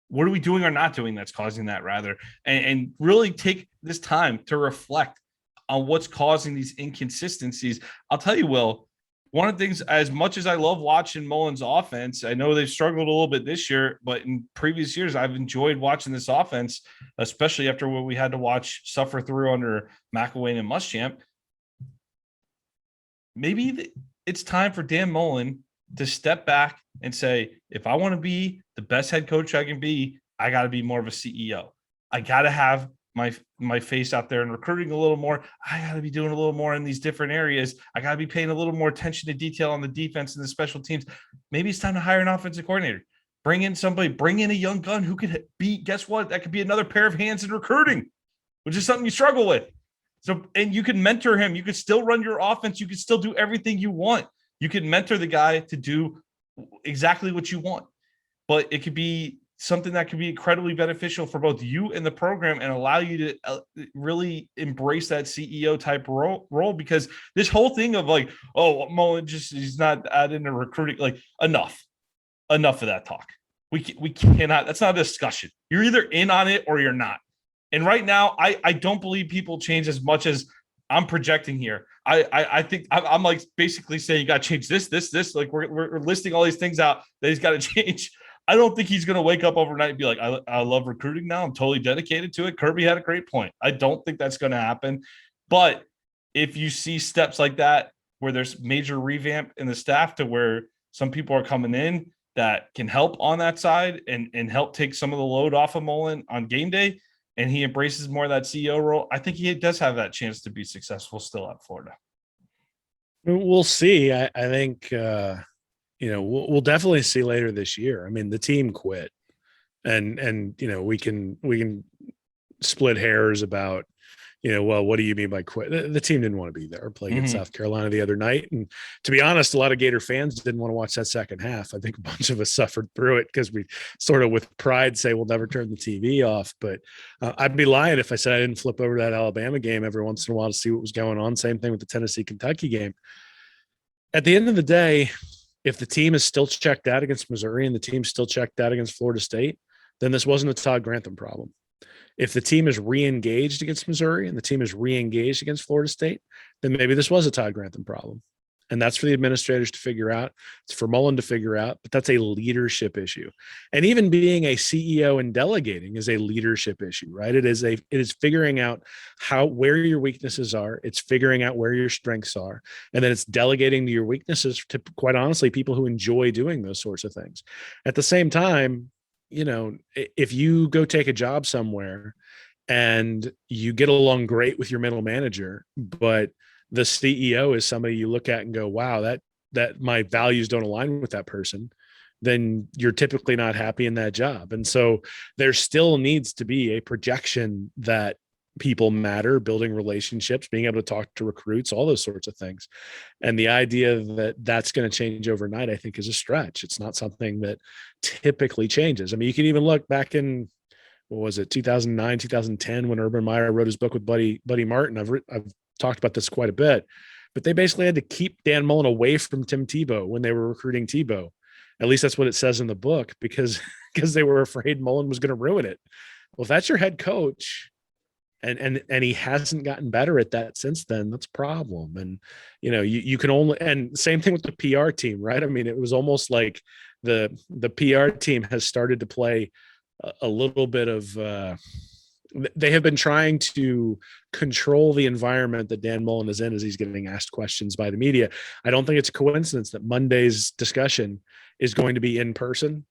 What are we doing or not doing that's causing that rather? And really take this time to reflect on what's causing these inconsistencies. I'll tell you, Will, one of the things, as much as I love watching Mullen's offense, I know they've struggled a little bit this year, but in previous years, I've enjoyed watching this offense, especially after what we had to suffer through under McElwain and Muschamp. Maybe it's time for Dan Mullen to step back and say, if I want to be the best head coach I can be, I got to be more of a CEO. I got to have my face out there and recruiting a little more. I got to be doing a little more in these different areas. I got to be paying a little more attention to detail on the defense and the special teams. Maybe it's time to hire an offensive coordinator. Bring in a young gun who could be, guess what? That could be another pair of hands in recruiting, which is something you struggle with. So, and you can mentor him. You could still run your offense. You could still do everything you want. You can mentor the guy to do exactly what you want, but it could be something that could be incredibly beneficial for both you and the program and allow you to really embrace that CEO type role, because this whole thing of like, oh, Mullen he's not into recruiting, like enough of that talk. We cannot, that's not a discussion. You're either in on it or you're not. And right now, I don't believe people change as much as I'm projecting here. I think I'm like basically saying you got to change this. Like we're listing all these things out that he's got to change. I don't think he's going to wake up overnight and be like, I love recruiting now. I'm totally dedicated to it. Kirby had a great point. I don't think that's going to happen. But if you see steps like that, where there's major revamp in the staff to where some people are coming in that can help on that side and help take some of the load off of Mullen on game day, and he embraces more of that CEO role, I think he does have that chance to be successful still at Florida. We'll see. I think, we'll definitely see later this year. I mean, the team quit and, we can split hairs about, well, what do you mean by quit? The team didn't want to be there playing in South Carolina the other night. And to be honest, a lot of Gator fans didn't want to watch that second half. I think a bunch of us suffered through it because we sort of with pride say we'll never turn the TV off. But I'd be lying if I said I didn't flip over to that Alabama game every once in a while to see what was going on. Same thing with the Tennessee-Kentucky game. At the end of the day, if the team is still checked out against Missouri and the team's still checked out against Florida State, then this wasn't a Todd Grantham problem. If the team is re-engaged against Missouri and the team is re-engaged against Florida State, then maybe this was a Todd Grantham problem. And that's for the administrators to figure out. It's for Mullen to figure out, but that's a leadership issue. And even being a CEO and delegating is a leadership issue, right? It is figuring out where your weaknesses are. It's figuring out where your strengths are. And then it's delegating to your weaknesses to, quite honestly, people who enjoy doing those sorts of things. At the same time, if you go take a job somewhere and you get along great with your middle manager, but the CEO is somebody you look at and go, wow, that my values don't align with that person, then you're typically not happy in that job. And so there still needs to be a projection that people matter, building relationships, being able to talk to recruits, all those sorts of things. And the idea that that's going to change overnight, I think, is a stretch. It's not something that typically changes. I mean, you can even look back in, what was it, 2009, 2010, when Urban Meyer wrote his book with Buddy Martin. I've talked about this quite a bit, but they basically had to keep Dan Mullen away from Tim Tebow when they were recruiting Tebow. At least that's what it says in the book, because they were afraid Mullen was going to ruin it. Well, if that's your head coach and he hasn't gotten better at that since then, that's a problem. And, you can only, and same thing with the PR team, right? I mean, it was almost like the PR team has started to play a little bit of, they have been trying to control the environment that Dan Mullen is in as he's getting asked questions by the media. I don't think it's a coincidence that Monday's discussion is going to be in person,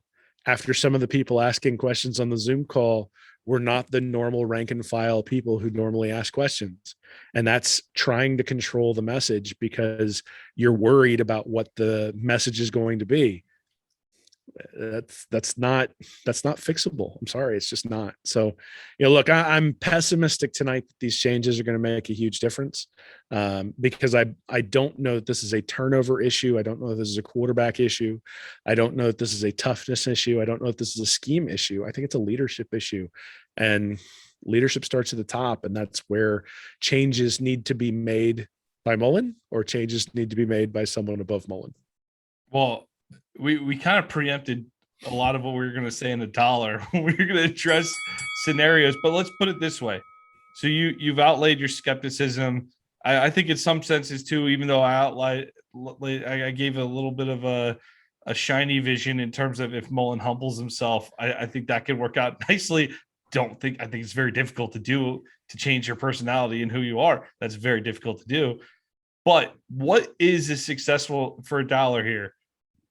after some of the people asking questions on the Zoom call were not the normal rank and file people who normally ask questions. And that's trying to control the message because you're worried about what the message is going to be. That's not fixable. I'm sorry, it's just not. So, look, I'm pessimistic tonight that these changes are going to make a huge difference, because I don't know that this is a turnover issue. I don't know that this is a quarterback issue. I don't know that this is a toughness issue. I don't know if this is a scheme issue. I think it's a leadership issue, and leadership starts at the top, and that's where changes need to be made by Mullen, or changes need to be made by someone above Mullen. Well, we kind of preempted a lot of what we were going to say in a dollar. We were going to address scenarios, but let's put it this way. So you've outlaid your skepticism. I think in some senses too, even though I gave a little bit of a shiny vision in terms of if Mullen humbles himself, I think that could work out nicely. I think it's very difficult to change your personality and who you are. That's very difficult to do. But what is a successful, for a dollar here?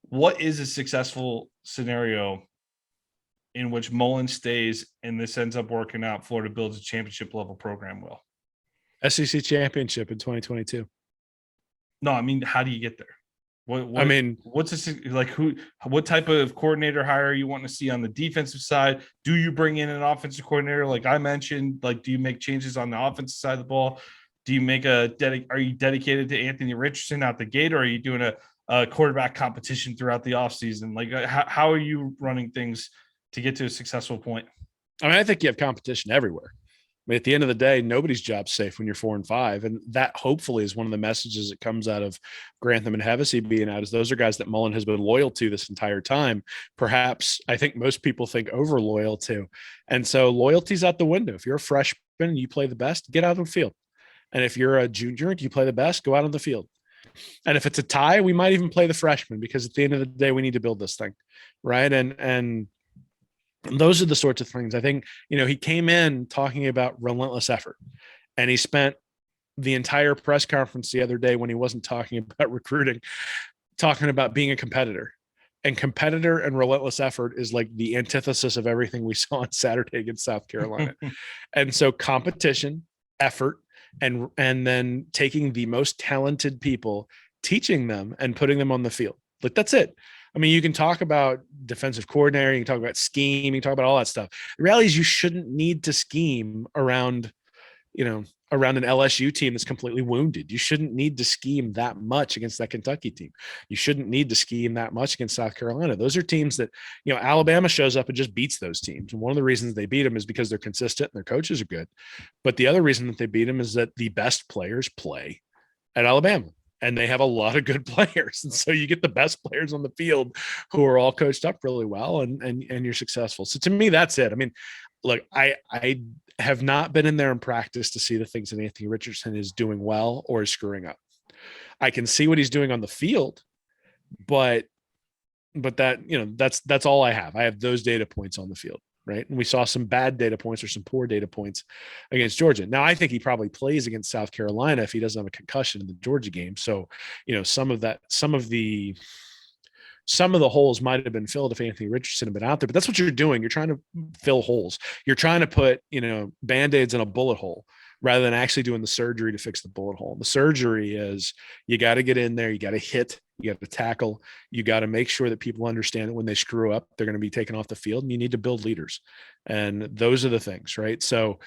What is a successful scenario in which Mullen stays and this ends up working out? Florida builds a championship level program. Will SEC championship in 2022. No, I mean, how do you get there? What's what type of coordinator hire you want to see on the defensive side? Do you bring in an offensive coordinator? Like I mentioned, do you make changes on the offensive side of the ball? Do you make are you dedicated to Anthony Richardson out the gate, or are you doing a quarterback competition throughout the offseason? How are you running things to get to a successful point? I mean, I think you have competition everywhere. I mean, at the end of the day, nobody's job's safe when you're 4-5. And that hopefully is one of the messages that comes out of Grantham and HEVESY being out, is those are guys that Mullen has been loyal to this entire time. Perhaps I think most people think over loyal to. And so loyalty's out the window. If you're a freshman and you play the best, get out on the field. And if you're a junior and you play the best, go out on the field. And if it's a tie, we might even play the freshman, because at the end of the day, we need to build this thing. Right. And those are the sorts of things. I think, he came in talking about relentless effort, and he spent the entire press conference the other day, when he wasn't talking about recruiting, talking about being a competitor. And competitor and relentless effort is like the antithesis of everything we saw on Saturday against South Carolina. And so competition, effort, and then taking the most talented people, teaching them and putting them on the field. Like, that's it. I mean, you can talk about defensive coordinator, you can talk about scheme, you can talk about all that stuff. The reality is you shouldn't need to scheme around an LSU team that's completely wounded. You shouldn't need to scheme that much against that Kentucky team. You shouldn't need to scheme that much against South Carolina. Those are teams that, Alabama shows up and just beats those teams. And one of the reasons they beat them is because they're consistent and their coaches are good. But the other reason that they beat them is that the best players play at Alabama, and they have a lot of good players. And so you get the best players on the field who are all coached up really well, and you're successful. So to me, that's it. I mean, look, I have not been in there in practice to see the things that Anthony Richardson is doing well or is screwing up. I can see what he's doing on the field, but that, that's all I have. I have those data points on the field, right? And we saw some bad data points or some poor data points against Georgia. Now, I think he probably plays against South Carolina if he doesn't have a concussion in the Georgia game. So, some of the holes might have been filled if Anthony Richardson had been out there, but that's what you're doing. You're trying to fill holes. You're trying to put, Band-Aids in a bullet hole rather than actually doing the surgery to fix the bullet hole. The surgery is you got to get in there, you got to hit, you got to tackle, you got to make sure that people understand that when they screw up, they're going to be taken off the field, and you need to build leaders. And those are the things, right? So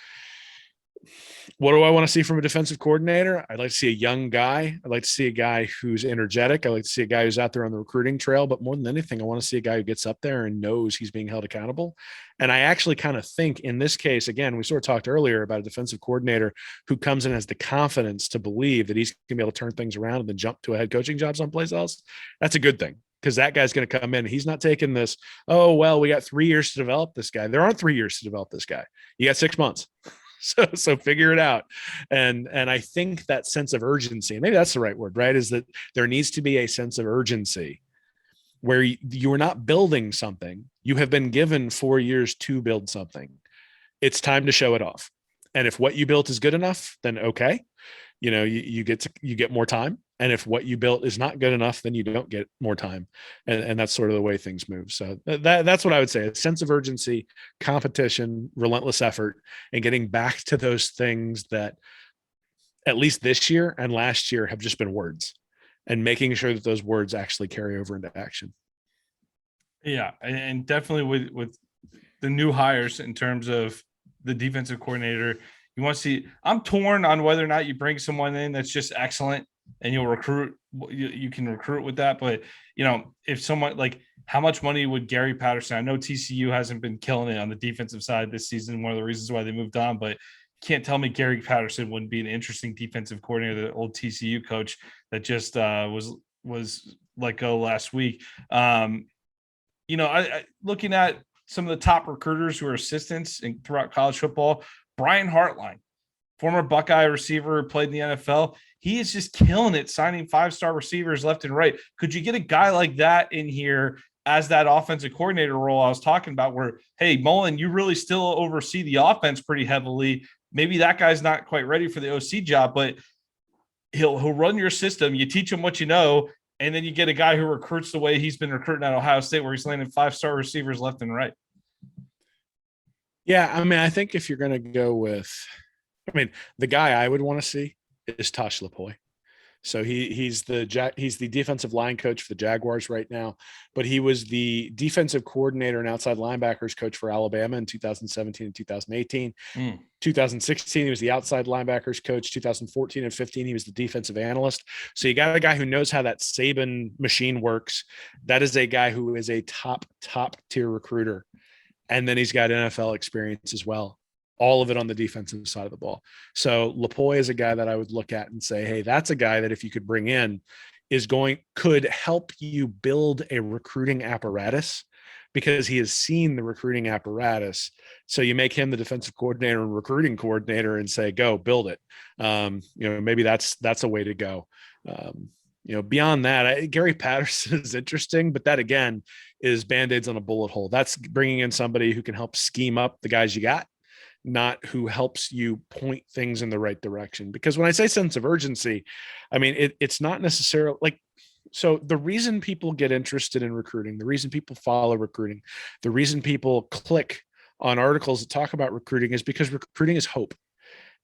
what do I want to see from a defensive coordinator? I'd like to see a young guy. I'd like to see a guy who's energetic. I'd like to see a guy who's out there on the recruiting trail. But more than anything, I want to see a guy who gets up there and knows he's being held accountable. And I actually kind of think in this case, again, we sort of talked earlier about a defensive coordinator who comes in and has the confidence to believe that he's going to be able to turn things around and then jump to a head coaching job someplace else. That's a good thing, because that guy's going to come in. He's not taking this, oh, well, we got 3 years to develop this guy. There aren't 3 years to develop this guy. You got 6 months. So figure it out. And I think that sense of urgency, and maybe that's the right word, right, is that there needs to be a sense of urgency where you are not building something. You have been given 4 years to build something. It's time to show it off. And if what you built is good enough, then okay, you get more time. And if what you built is not good enough, then you don't get more time. And that's sort of the way things move. So that's what I would say: a sense of urgency, competition, relentless effort, and getting back to those things that at least this year and last year have just been words, and making sure that those words actually carry over into action. Yeah. And definitely with the new hires in terms of the defensive coordinator, you want to see, I'm torn on whether or not you bring someone in that's just excellent and you'll recruit, you can recruit with that. But, if someone like, how much money would Gary Patterson, I know TCU hasn't been killing it on the defensive side this season, one of the reasons why they moved on, but can't tell me Gary Patterson wouldn't be an interesting defensive coordinator, the old TCU coach that just was let go last week. I looking at some of the top recruiters who are assistants throughout college football, Brian Hartline, former Buckeye receiver, played in the NFL. He is just killing it, signing 5-star receivers left and right. Could you get a guy like that in here as that offensive coordinator role I was talking about, where, hey, Mullen, you really still oversee the offense pretty heavily. Maybe that guy's not quite ready for the OC job, but he'll run your system. You teach him what you know, and then you get a guy who recruits the way he's been recruiting at Ohio State, where he's landing 5-star receivers left and right. Yeah, I think if you're going to go with, the guy I would want to see is Tosh Lapoy. So he's the defensive line coach for the Jaguars right now, but he was the defensive coordinator and outside linebackers coach for Alabama in 2017 and 2018. 2016, he was the outside linebackers coach. 2014 and 15, he was the defensive analyst. So you got a guy who knows how that Saban machine works. That is a guy who is a top tier recruiter. And then he's got NFL experience as well. All of it on the defensive side of the ball. So Lapoy is a guy that I would look at and say, hey, that's a guy that if you could bring in could help you build a recruiting apparatus, because he has seen the recruiting apparatus. So you make him the defensive coordinator and recruiting coordinator and say, go build it. Maybe that's a way to go. Beyond that, Gary Patterson is interesting, but that again is Band-Aids on a bullet hole. That's bringing in somebody who can help scheme up the guys you got, not who helps you point things in the right direction. Because when I say sense of urgency, it's not necessarily like, so the reason people get interested in recruiting, the reason people follow recruiting, the reason people click on articles that talk about recruiting is because recruiting is hope.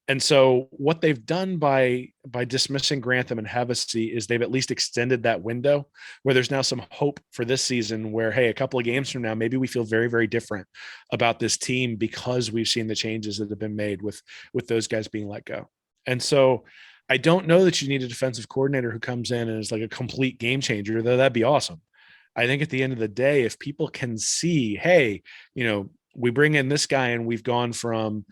And so what they've done by dismissing Grantham and HEVESY is they've at least extended that window where there's now some hope for this season where, hey, a couple of games from now, maybe we feel very, very different about this team because we've seen the changes that have been made with those guys being let go. And so I don't know that you need a defensive coordinator who comes in and is like a complete game changer, though that'd be awesome. I think at the end of the day, if people can see, hey, we bring in this guy and we've gone from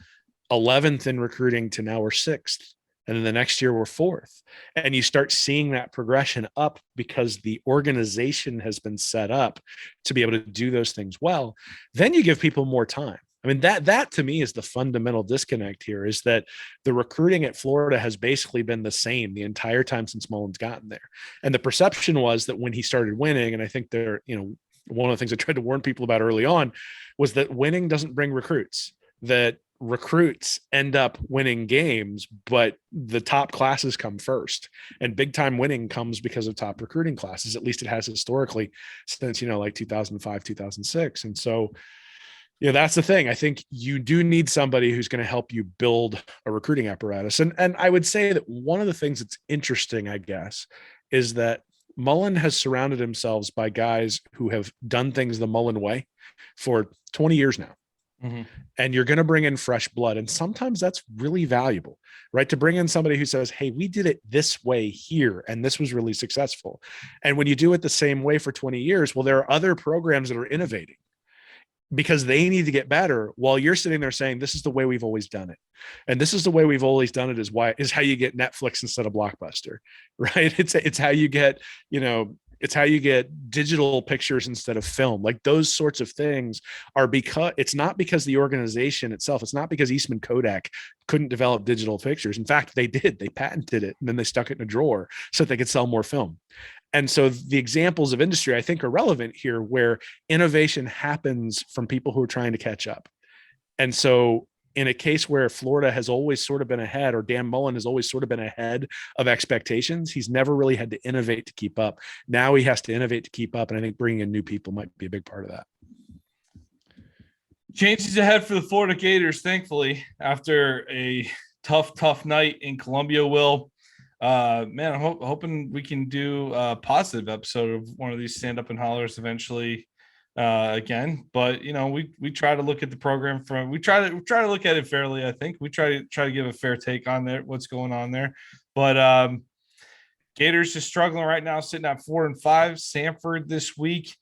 11th in recruiting to now we're 6th. And then the next year we're 4th. And you start seeing that progression up because the organization has been set up to be able to do those things well. Then you give people more time. I mean, that to me is the fundamental disconnect here, is that the recruiting at Florida has basically been the same the entire time since Mullen's gotten there. And the perception was that when he started winning, and I think one of the things I tried to warn people about early on was that winning doesn't bring recruits, that recruits end up winning games, but the top classes come first. And big time winning comes because of top recruiting classes. At least it has historically since, like 2005, 2006. And so, that's the thing. I think you do need somebody who's going to help you build a recruiting apparatus. And I would say that one of the things that's interesting, I guess, is that Mullen has surrounded himself by guys who have done things the Mullen way for 20 years now. Mm-hmm. And you're going to bring in fresh blood. And sometimes that's really valuable, right? To bring in somebody who says, hey, we did it this way here, and this was really successful. And when you do it the same way for 20 years, well, there are other programs that are innovating because they need to get better, while you're sitting there saying, this is the way we've always done it. And this is the way we've always done it is how you get Netflix instead of Blockbuster, right? It's how you get, it's how you get digital pictures instead of film. Like those sorts of things are because it's not because the organization itself, it's not because Eastman Kodak couldn't develop digital pictures. In fact, they did, they patented it and then they stuck it in a drawer so that they could sell more film. And so the examples of industry, I think, are relevant here, where innovation happens from people who are trying to catch up. And so in a case where Florida has always sort of been ahead, or Dan Mullen has always sort of been ahead of expectations, he's never really had to innovate to keep up. Now he has to innovate to keep up. And I think bringing in new people might be a big part of that. Changes ahead for the Florida Gators, thankfully, after a tough night in Columbia. Will, man, I'm hoping we can do a positive episode of one of these stand-up and hollers eventually again. But we try to look at the program we try to look at it fairly. I think we try to give a fair take on what's going on there. But Gators just struggling right now, sitting at 4-5. Samford this week,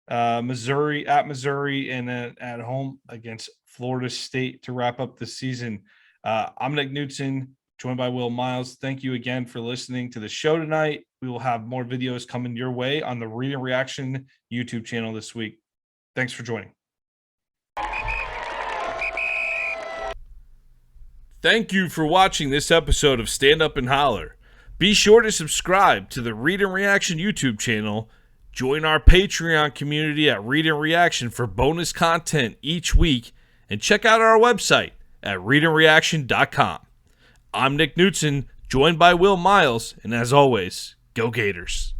Missouri, and then at home against Florida State to wrap up the season. I'm Nick Knutson, joined by Will Miles. Thank you again for listening to the show tonight. We will have more videos coming your way on the Read and Reaction YouTube channel this week. Thanks for joining. Thank you for watching this episode of Stand Up and Holler. Be sure to subscribe to the Read and Reaction YouTube channel. Join our Patreon community at Read and Reaction for bonus content each week. And check out our website at readandreaction.com. I'm Nick Knutson, joined by Will Miles, and as always, go Gators.